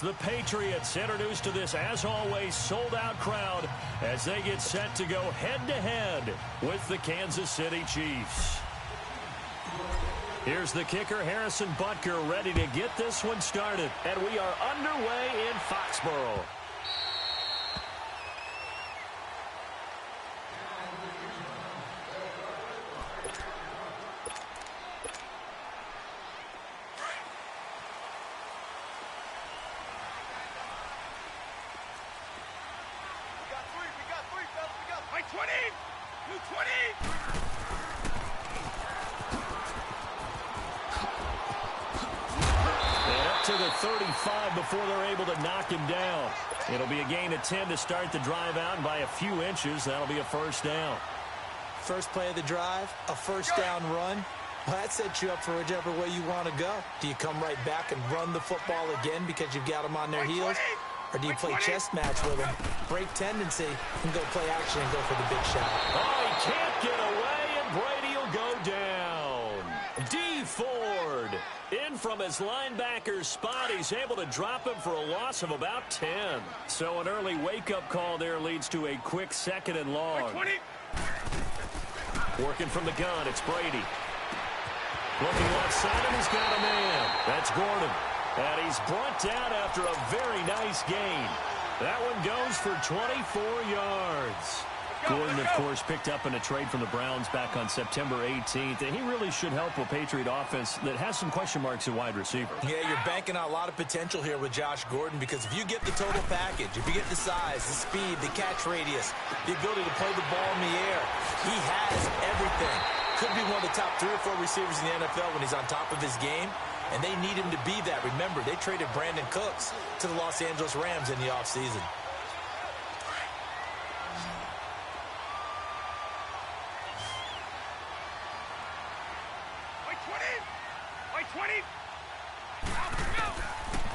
The Patriots introduced to this, as always, sold-out crowd as they get set to go head-to-head with the Kansas City Chiefs. Here's the kicker, Harrison Butker, ready to get this one started. And we are underway in Foxborough. To the 35 before they're able to knock him down. It'll be a gain of 10 to start the drive out, and by a few inches, that'll be a first down. First play of the drive, a first down run. Well, that sets you up for whichever way you want to go. Do you come right back and run the football again because you've got them on their heels? Or do you play chess match with them, break tendency, and go play action and go for the big shot? Oh, he can't get away, and Brady will go down. D. Ford. In from his linebacker spot, he's able to drop him for a loss of about 10. So an early wake-up call there leads to a quick second and long. Working from the gun, it's Brady. Looking left side, and he's got a man. That's Gordon. And he's brought down after a very nice gain. That one goes for 24 yards. Gordon, of course, picked up in a trade from the Browns back on September 18th, and he really should help a Patriot offense that has some question marks at wide receiver. Yeah, you're banking on a lot of potential here with Josh Gordon, because if you get the total package, if you get the size, the speed, the catch radius, the ability to play the ball in the air, he has everything. Could be one of the top 3 or 4 receivers in the NFL when he's on top of his game, and they need him to be that. Remember, they traded Brandon Cooks to the Los Angeles Rams in the offseason.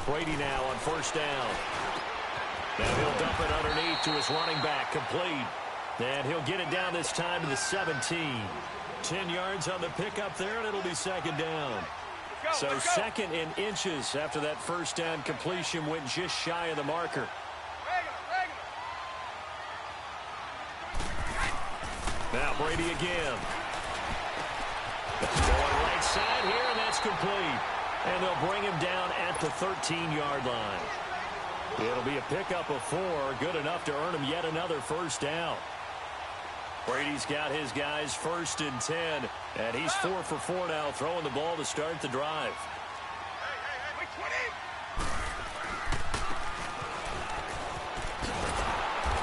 Brady now on first down. Now he'll dump it underneath to his running back, complete. And he'll get it down this time to the 17. 10 yards on the pickup there, and it'll be second down. So second in inches after that first down completion went just shy of the marker. Now Brady again. Going right side here, and that's complete. And they'll bring him down at the 13-yard line. It'll be a pickup of 4, good enough to earn him yet another first down. Brady's got his guys first and 10, and he's 4 for 4 now, throwing the ball to start the drive.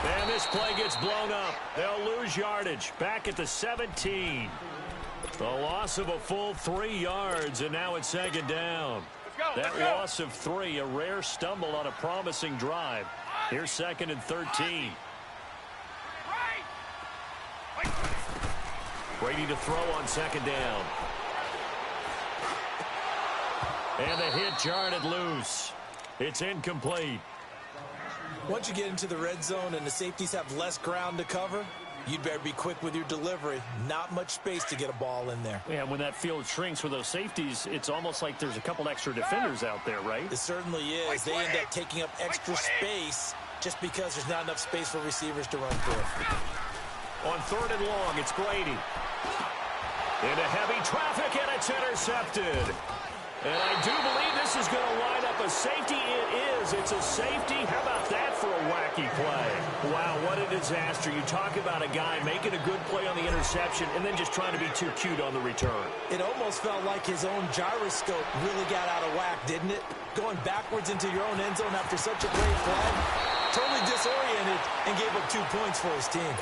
And this play gets blown up. They'll lose yardage back at the 17. The loss of a full 3 yards, and now it's second down. That loss of 3, a rare stumble on a promising drive. Here's second and 13. Brady to throw on second down. And the hit jarred loose. It's incomplete. Once you get into the red zone and the safeties have less ground to cover, you'd better be quick with your delivery. Not much space to get a ball in there. Yeah, when that field shrinks with those safeties, it's almost like there's a couple extra defenders out there, right? It certainly is. They end up taking up extra space just because there's not enough space for receivers to run through. On third and long, it's Brady. Into heavy traffic, and it's intercepted. And I do believe this is going to wind up a safety. It is. It's a safety. How about that for a wacky play? Wow, what a disaster. You talk about a guy making a good play on the interception and then just trying to be too cute on the return. It almost felt like his own gyroscope really got out of whack, didn't it? Going backwards into your own end zone after such a great play. Totally disoriented and gave up 2 points for his team.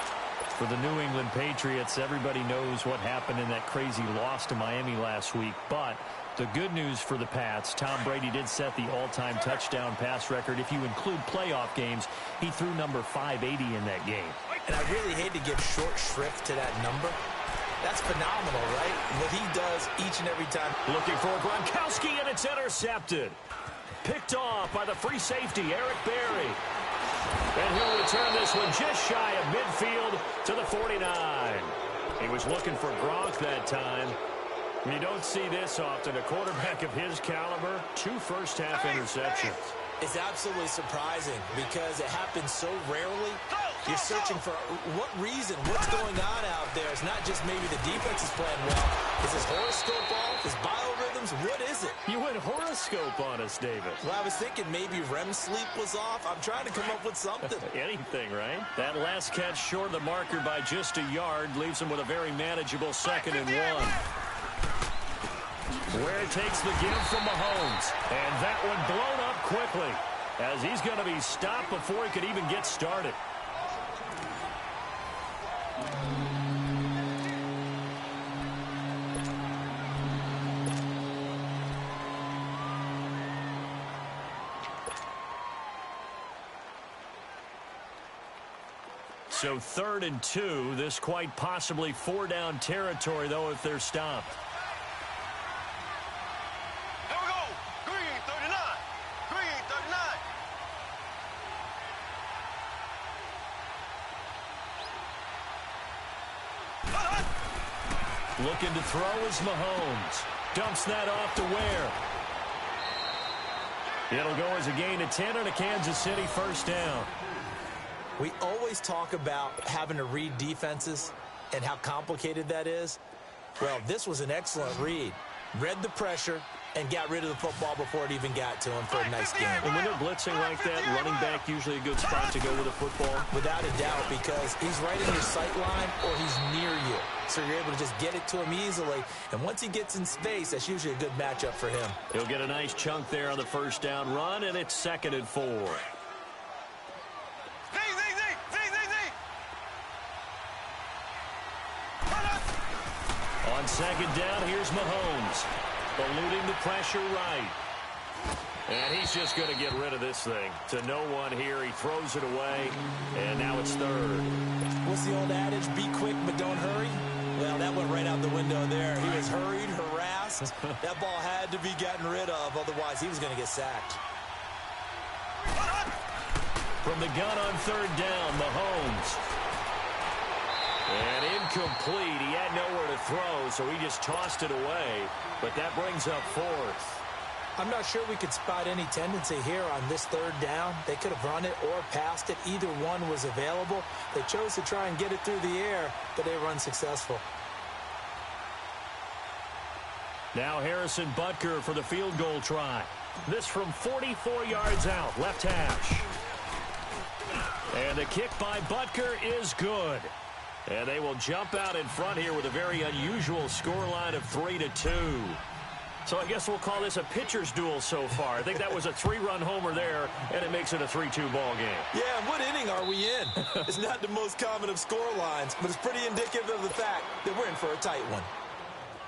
For the New England Patriots, everybody knows what happened in that crazy loss to Miami last week. But the good news for the Pats, Tom Brady did set the all-time touchdown pass record. If you include playoff games, he threw number 580 in that game. And I really hate to give short shrift to that number. That's phenomenal, right? What he does each and every time. Looking for Gronkowski, and it's intercepted. Picked off by the free safety, Eric Berry. And he'll return this one just shy of midfield to the 49. He was looking for Gronk that time. You don't see this often. A quarterback of his caliber, 2 first-half interceptions. It's absolutely surprising because it happens so rarely. You're searching for what reason, what's going on out there. It's not just maybe the defense is playing well. Is his horoscope off? His biorhythms? What is it? You went horoscope on us, David. Well, I was thinking maybe REM sleep was off. I'm trying to come up with something. Anything, right? That last catch short of the marker by just a yard leaves him with a very manageable 2nd and 1. Where takes the give from Mahomes. And that one blown up quickly as he's going to be stopped before he could even get started. So 3rd and 2. This quite possibly 4-down territory, though, if they're stopped. Here we go. Green 39. Green 39. Looking to throw is Mahomes. Dumps that off to Ware. It'll go as a gain of 10 and a Kansas City 1st down. We always talk about having to read defenses and how complicated that is. Well, this was an excellent read. Read the pressure and got rid of the football before it even got to him for a nice game. And when they're blitzing like that, running back usually a good spot to go with a football. Without a doubt, because he's right in your sight line or he's near you. So you're able to just get it to him easily. And once he gets in space, that's usually a good matchup for him. He'll get a nice chunk there on the 1st down run, and it's 2nd and 4. On 2nd down, here's Mahomes. Eluding the pressure right. And he's just going to get rid of this thing. To no one here. He throws it away. And now it's 3rd. What's the old adage? Be quick, but don't hurry. Well, that went right out the window there. He was hurried, harassed. That ball had to be gotten rid of. Otherwise, he was going to get sacked. From the gun on 3rd down, Mahomes. And incomplete. He had nowhere to throw, so he just tossed it away. But that brings up 4th. I'm not sure we could spot any tendency here on this 3rd down. They could have run it or passed it. Either one was available. They chose to try and get it through the air, but they were unsuccessful. Now Harrison Butker for the field goal try. This from 44 yards out, left hash. And the kick by Butker is good. And they will jump out in front here with a very unusual scoreline of 3-2. So I guess we'll call this a pitcher's duel so far. I think that was a 3-run homer there, and it makes it a 3-2 ball game. Yeah, and what inning are we in? It's not the most common of score lines, but it's pretty indicative of the fact that we're in for a tight one.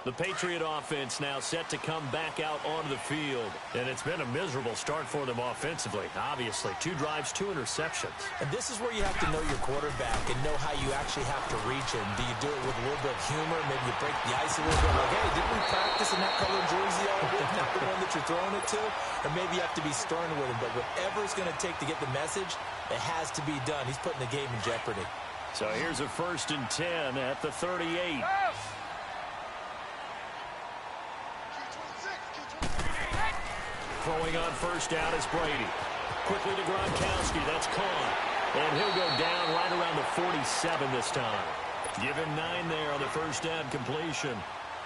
The Patriot offense now set to come back out onto the field. And it's been a miserable start for them offensively, obviously. 2 drives, 2 interceptions. And this is where you have to know your quarterback and know how you actually have to reach him. Do you do it with a little bit of humor? Maybe you break the ice a little bit. Like, hey, didn't we practice in that colored jersey all week? Not the one that you're throwing it to? Or maybe you have to be stern with him. But whatever it's going to take to get the message, it has to be done. He's putting the game in jeopardy. So here's a 1st and 10 at the 38. Throwing on 1st down is Brady. Quickly to Gronkowski. That's caught. And he'll go down right around the 47 this time. Give him 9 there on the 1st down completion.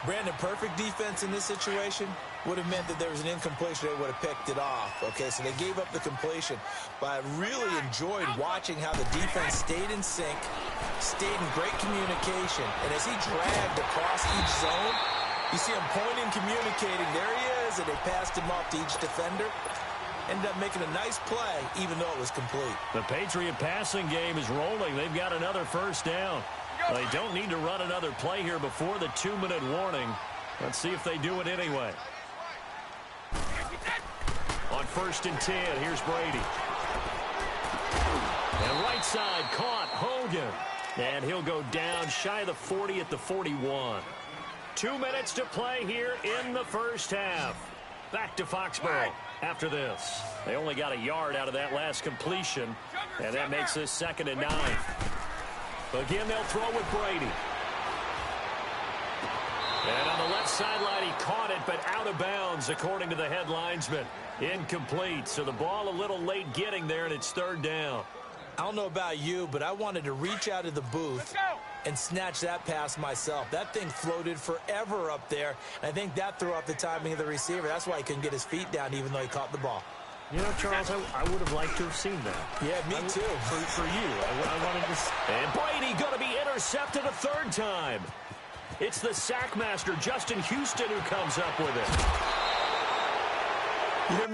Brandon, perfect defense in this situation would have meant that there was an incompletion. They would have picked it off. Okay, so they gave up the completion. But I really enjoyed watching how the defense stayed in sync, stayed in great communication. And as he dragged across each zone, you see him pointing, communicating. There he is, and they passed him off to each defender. Ended up making a nice play, even though it was complete. The Patriot passing game is rolling. They've got another 1st down. They don't need to run another play here before the 2-minute warning. Let's see if they do it anyway. On 1st and 10, here's Brady. And right side caught, Hogan. And he'll go down shy of the 40 at the 41. 2 minutes to play here in the 1st half. Back to Foxborough after this. They only got a yard out of that last completion, and that makes this 2nd and 9. Again, they'll throw with Brady. And on the left sideline, he caught it, but out of bounds, according to the head linesman. Incomplete, so the ball a little late getting there, and it's third down. I don't know about you, but I wanted to reach out of the booth and snatch that pass myself. That thing floated forever up there, and I think that threw off the timing of the receiver. That's why he couldn't get his feet down, even though he caught the ball. You know, Charles, I would have liked to have seen that. Yeah, me too. For you. I wanted to... And Brady going to be intercepted a third time. It's the sack master, Justin Houston, who comes up with it. You hear me?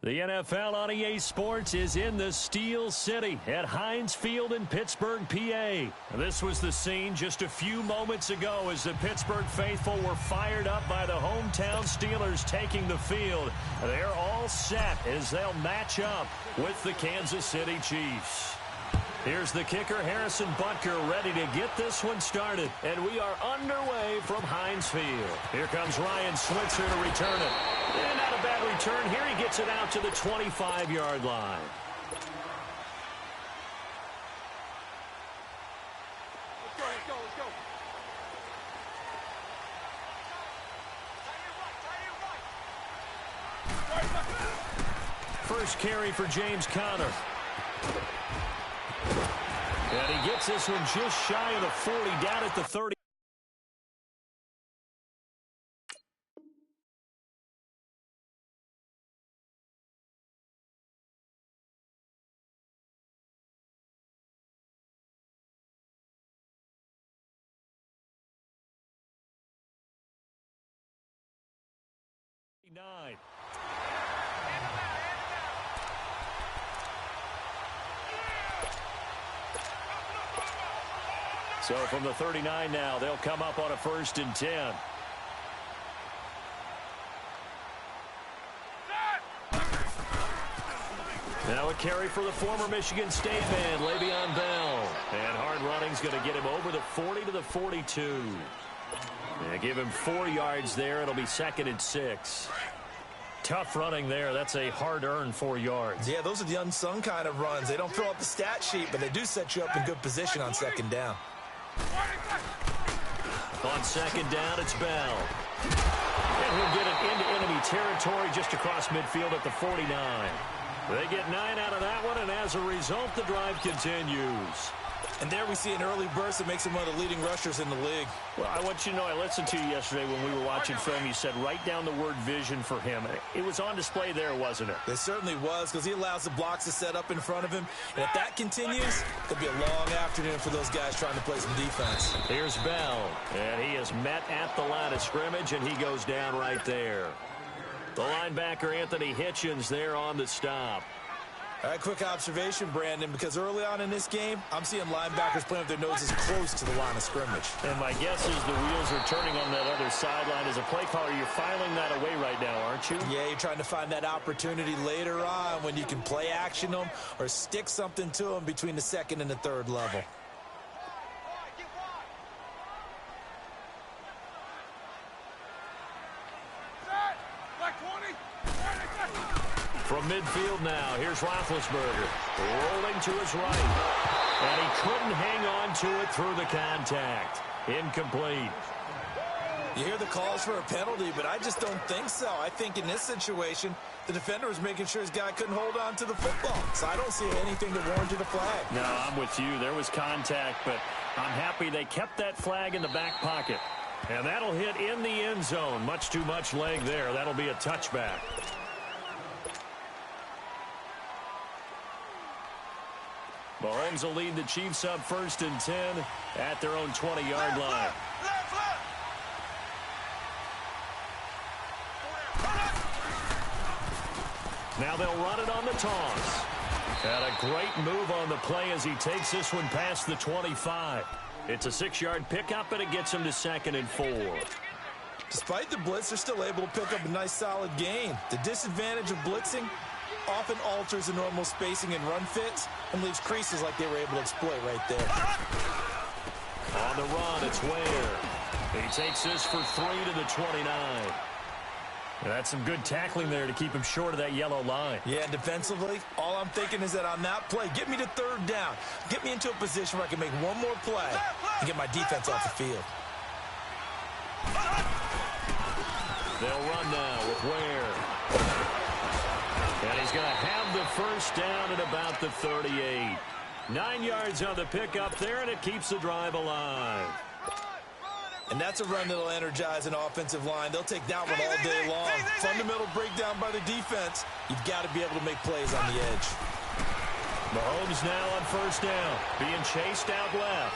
The NFL on EA Sports is in the Steel City at Heinz Field in Pittsburgh, PA. This was the scene just a few moments ago as the Pittsburgh faithful were fired up by the hometown Steelers taking the field. They're all set as they'll match up with the Kansas City Chiefs. Here's the kicker, Harrison Butker, ready to get this one started. And we are underway from Heinz Field. Here comes Ryan Switzer to return it. And not a bad return. Here he gets it out to the 25-yard line. Let's go. First carry for James Conner. And he gets this one just shy of the 40, down at the 30. So from the 39 now, they'll come up on a 1st and 10. Now a carry for the former Michigan State man, Le'Veon Bell. And hard running's going to get him over the 40 to the 42. Yeah, give him 4 yards there. It'll be 2nd and 6. Tough running there. That's a hard-earned 4 yards. Yeah, those are the unsung kind of runs. They don't fill up the stat sheet, but they do set you up in good position on 2nd down. On 2nd down, it's Bell. And he'll get it into enemy territory just across midfield at the 49. They get 9 out of that one, and as a result, the drive continues. And there we see an early burst that makes him one of the leading rushers in the league. Well, I want you to know, I listened to you yesterday when we were watching film. You said write down the word vision for him. It was on display there, wasn't it? It certainly was, because he allows the blocks to set up in front of him. And if that continues, it'll be a long afternoon for those guys trying to play some defense. Here's Bell, and he is met at the line of scrimmage, and he goes down right there. The linebacker, Anthony Hitchens, there on the stop. All right, quick observation, Brandon, because early on in this game, I'm seeing linebackers playing with their noses close to the line of scrimmage. And my guess is the wheels are turning on that other sideline. As a play caller, you're filing that away right now, aren't you? Yeah, you're trying to find that opportunity later on when you can play action them or stick something to them between the second and the third level. From midfield now, here's Roethlisberger, rolling to his right. And he couldn't hang on to it through the contact. Incomplete. You hear the calls for a penalty, but I just don't think so. I think in this situation, the defender was making sure his guy couldn't hold on to the football. So I don't see anything that warranted a flag. No, I'm with you. There was contact, but I'm happy they kept that flag in the back pocket. And that'll hit in the end zone. Much too much leg there. That'll be a touchback. Mahomes will lead the Chiefs up 1st and 10 at their own 20-yard line. Now they'll run it on the toss. And a great move on the play as he takes this one past the 25. It's a 6-yard pickup, and it gets him to 2nd and 4. Despite the blitz, they're still able to pick up a nice, solid gain. The disadvantage of blitzing often alters the normal spacing and run fits and leaves creases like they were able to exploit right there. On the run, it's Ware. He takes this for 3 to the 29. And that's some good tackling there to keep him short of that yellow line. Yeah, and defensively, all I'm thinking is that on that play, get me to 3rd down. Get me into a position where I can make one more play and get my defense off the field. They'll run now with Ware. And he's going to have the 1st down at about the 38. 9 yards on the pickup there, and it keeps the drive alive. And that's a run that'll energize an offensive line. They'll take that one all day long. Fundamental breakdown by the defense. You've got to be able to make plays on the edge. Mahomes now on 1st down, being chased out left.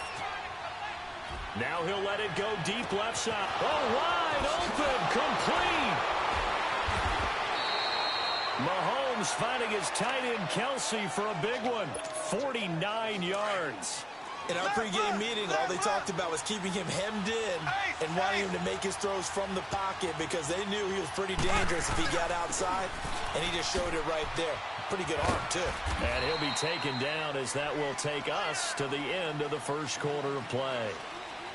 Now he'll let it go deep left side. Oh, wide open, complete. Mahomes finding his tight end Kelsey for a big one. 49 yards. In our pregame meeting, all they talked about was keeping him hemmed in and wanting him to make his throws from the pocket because they knew he was pretty dangerous if he got outside, and he just showed it right there. Pretty good arm, too. And he'll be taken down as that will take us to the end of the 1st quarter of play.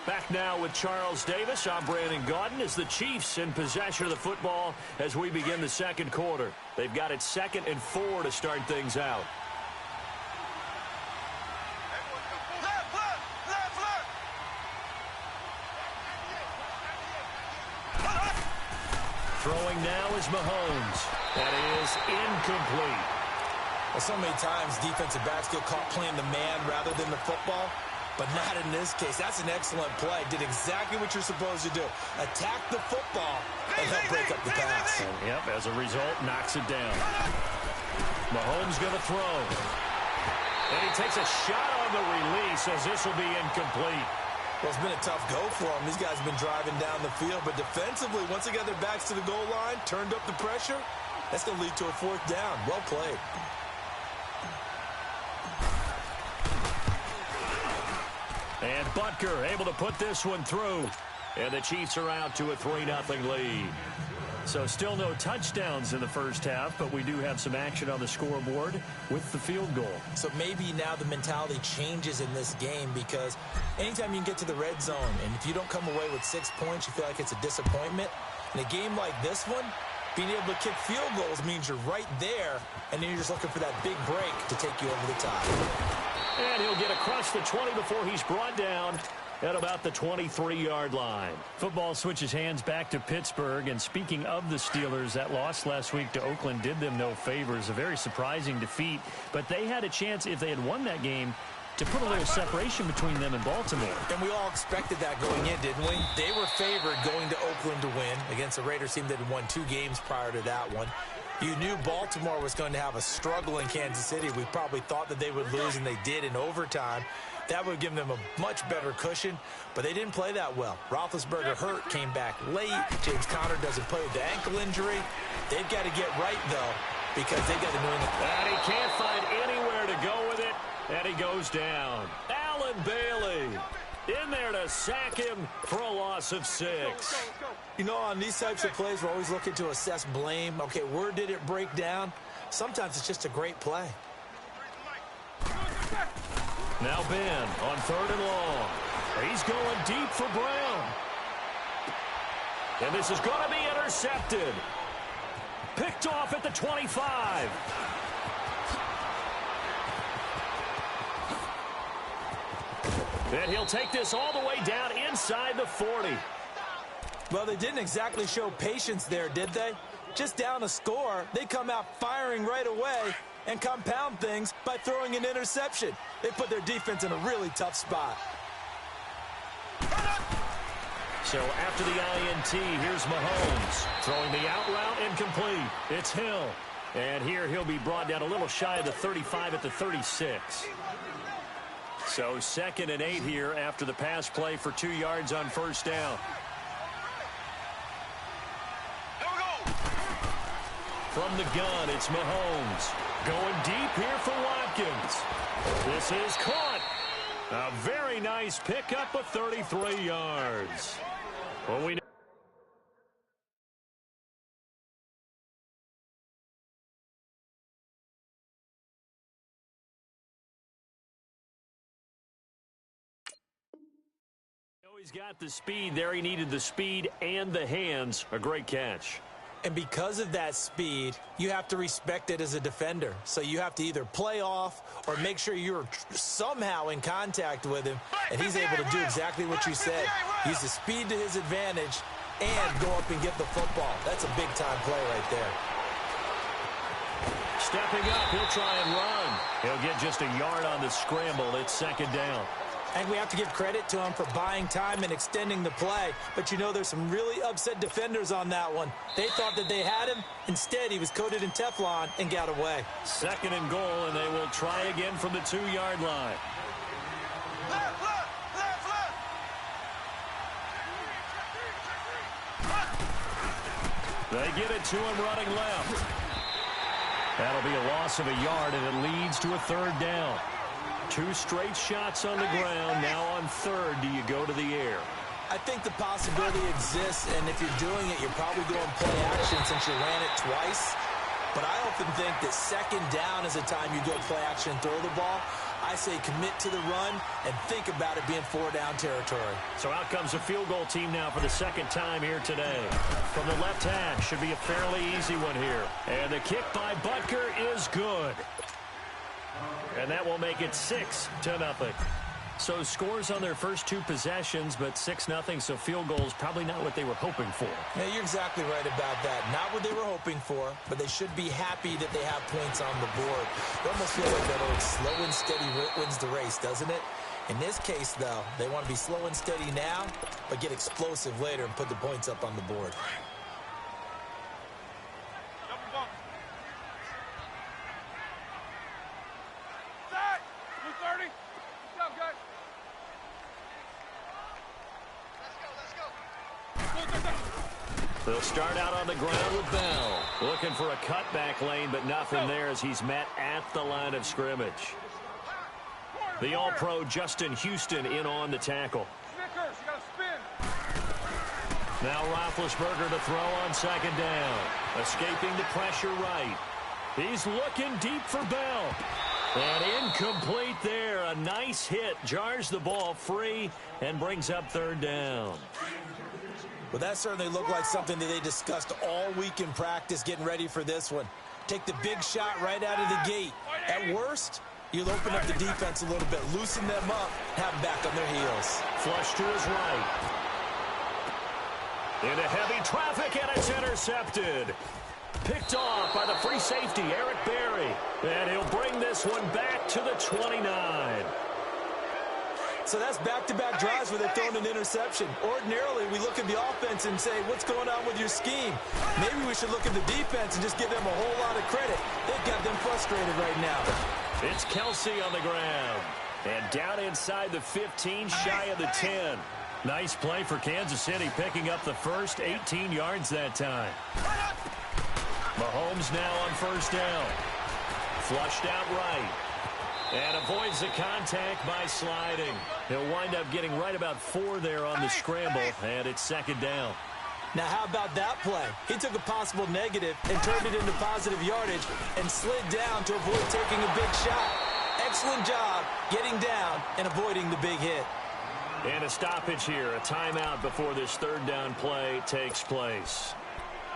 Back now with Charles Davis. I'm Brandon Gaudin as the Chiefs in possession of the football as we begin the 2nd quarter. They've got it 2nd and 4 to start things out. Throwing now is Mahomes. That is incomplete. Well, so many times defensive backs get caught playing the man rather than the football, but not in this case. That's an excellent play. Did exactly what you're supposed to do. Attack the football and help break up the pass. And, yep, as a result, knocks it down. Mahomes going to throw. And he takes a shot on the release as this will be incomplete. Well, it's been a tough go for them. These guys have been driving down the field, but defensively, once they got their backs to the goal line, turned up the pressure, that's going to lead to a 4th down. Well played. And Butker able to put this one through. And the Chiefs are out to a 3-0 lead. So still no touchdowns in the 1st half, but we do have some action on the scoreboard with the field goal. So maybe now the mentality changes in this game because anytime you can get to the red zone, and if you don't come away with 6 points, you feel like it's a disappointment. In a game like this one, being able to kick field goals means you're right there, and then you're just looking for that big break to take you over the top. And he'll get across the 20 before he's brought down at about the 23-yard line. Football switches hands back to Pittsburgh. And speaking of the Steelers, that loss last week to Oakland did them no favors. A very surprising defeat. But they had a chance, if they had won that game, to put a little separation between them and Baltimore. And we all expected that going in, didn't we? They were favored going to Oakland to win against a Raiders team that had won 2 games prior to that one. You knew Baltimore was going to have a struggle in Kansas City. We probably thought that they would lose, and they did in overtime. That would give them a much better cushion, but they didn't play that well. Roethlisberger hurt, came back late. James Conner doesn't play with the ankle injury. They've got to get right, though, because they got the New England. And he can't find anywhere to go with it, and he goes down. Allen Bailey in there to sack him for a loss of 6. You know, on these types of plays, we're always looking to assess blame. Okay, where did it break down? Sometimes it's just a great play. Now Ben on 3rd and long. He's going deep for Brown. And this is going to be intercepted. Picked off at the 25. And he'll take this all the way down inside the 40. Well, they didn't exactly show patience there, did they? Just down a score, they come out firing right away and compound things by throwing an interception. They put their defense in a really tough spot. So after the INT, here's Mahomes throwing the out route incomplete. It's Hill. And here he'll be brought down a little shy of the 35 at the 36. So 2nd and 8 here after the pass play for 2 yards on 1st down. From the gun, it's Mahomes. Going deep here for Watkins. This is caught. A very nice pickup of 33 yards. Well, we he's got the speed there. He needed the speed and the hands. A great catch. And because of that speed, you have to respect it as a defender. So you have to either play off or make sure you're somehow in contact with him. And he's able to do exactly what you said. Use the speed to his advantage and go up and get the football. That's a big-time play right there. Stepping up, he'll try and run. He'll get just a yard on the scramble. It's 2nd down. And we have to give credit to him for buying time and extending the play. But, you know, there's some really upset defenders on that one. They thought that they had him. Instead, he was coated in Teflon and got away. 2nd and goal, and they will try again from the 2-yard line. Left, left, left, left. They get it to him running left. That'll be a loss of a yard, and it leads to a 3rd down. 2 straight shots on the ground. Now on 3rd, do you go to the air? I think the possibility exists, and if you're doing it, you're probably going play action since you ran it twice. But I often think that 2nd down is the time you go play action and throw the ball. I say commit to the run and think about it being 4-down territory. So out comes a field goal team now for the 2nd time here today. From the left hash, should be a fairly easy one here. And the kick by Butker is good. And that will make it 6-0. So scores on their first 2 possessions, but 6-0, so field goals probably not what they were hoping for. Yeah, you're exactly right about that. Not what they were hoping for, but they should be happy that they have points on the board. It almost feels like that old slow and steady wins the race, doesn't it? In this case, though, they want to be slow and steady now, but get explosive later and put the points up on the board. They'll start out on the ground with Bell. Looking for a cutback lane, but nothing there as he's met at the line of scrimmage. The All-Pro Justin Houston in on the tackle. Now Roethlisberger to throw on 2nd down. Escaping the pressure right. He's looking deep for Bell. And incomplete there. A nice hit. Jars the ball free and brings up 3rd down. Well, that certainly looked like something that they discussed all week in practice getting ready for this one. Take the big shot right out of the gate. At worst, you'll open up the defense a little bit, loosen them up, have them back on their heels. Flush to his right. Into heavy traffic, and it's intercepted. Picked off by the free safety, Eric Berry. And he'll bring this one back to the 29. So that's back-to-back drives where they've thrown an interception. Ordinarily, we look at the offense and say, what's going on with your scheme? Maybe we should look at the defense and just give them a whole lot of credit. They've got them frustrated right now. It's Kelsey on the ground. And down inside the 15, shy of the 10. Nice play for Kansas City, picking up the first 18 yards that time. Mahomes now on first down. Flushed out right. And avoids the contact by sliding. He'll wind up getting right about 4 there on the scramble, and it's second down. Now, how about that play? He took a possible negative and turned it into positive yardage and slid down to avoid taking a big shot. Excellent job getting down and avoiding the big hit. And a stoppage here, a timeout before this third down play takes place.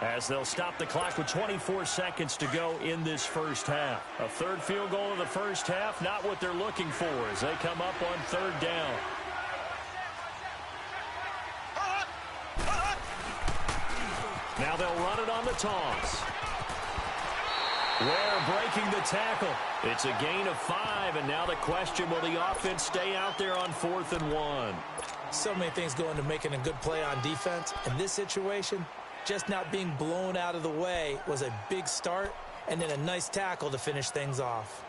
As they'll stop the clock with 24 seconds to go in this first half. A third field goal in the first half, not what they're looking for as they come up on third down. Now they'll run it on the toss. Ware breaking the tackle. It's a gain of 5, and now the question, will the offense stay out there on 4th and 1? So many things go into making a good play on defense. In this situation, just not being blown out of the way was a big start, and then a nice tackle to finish things off.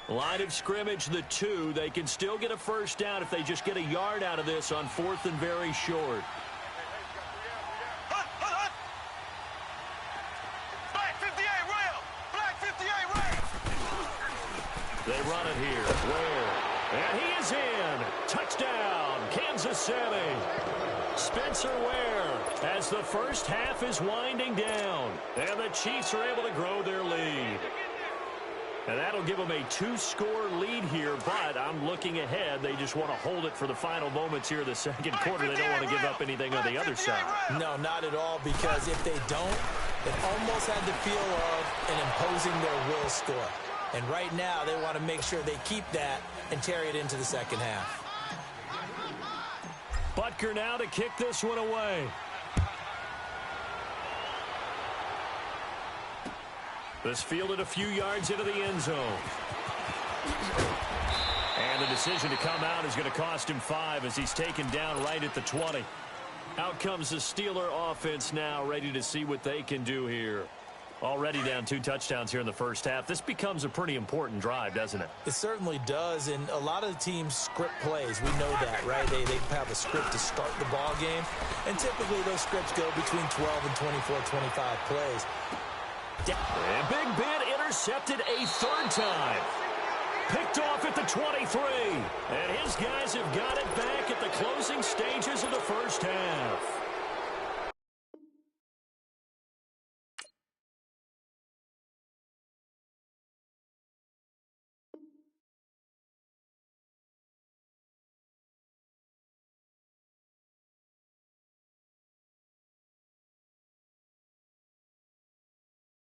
Line of scrimmage, the 2. They can still get a first down if they just get a yard out of this on 4th and very short. They run it here. Ware. And he is in. Touchdown, Kansas City. Spencer Ware as the first half is winding down. And the Chiefs are able to grow their lead. And that'll give them a 2-score lead here, but I'm looking ahead. They just want to hold it for the final moments here of the second quarter. They don't want to give up anything on the other side. No, not at all, because if they don't, it almost had the feel of an imposing their will score. And right now, they want to make sure they keep that and carry it into the second half. Butker now to kick this one away. This fielded a few yards into the end zone. And the decision to come out is going to cost him 5 as he's taken down right at the 20. Out comes the Steeler offense now, ready to see what they can do here. Already down 2 touchdowns here in the first half. This becomes a pretty important drive, doesn't it? It certainly does, and a lot of the teams script plays. We know that, right? They have a script to start the ball game, and typically those scripts go between 12 and 24, 25 plays. And Big Ben intercepted a 3rd time. Picked off at the 23. And his guys have got it back at the closing stages of the first half.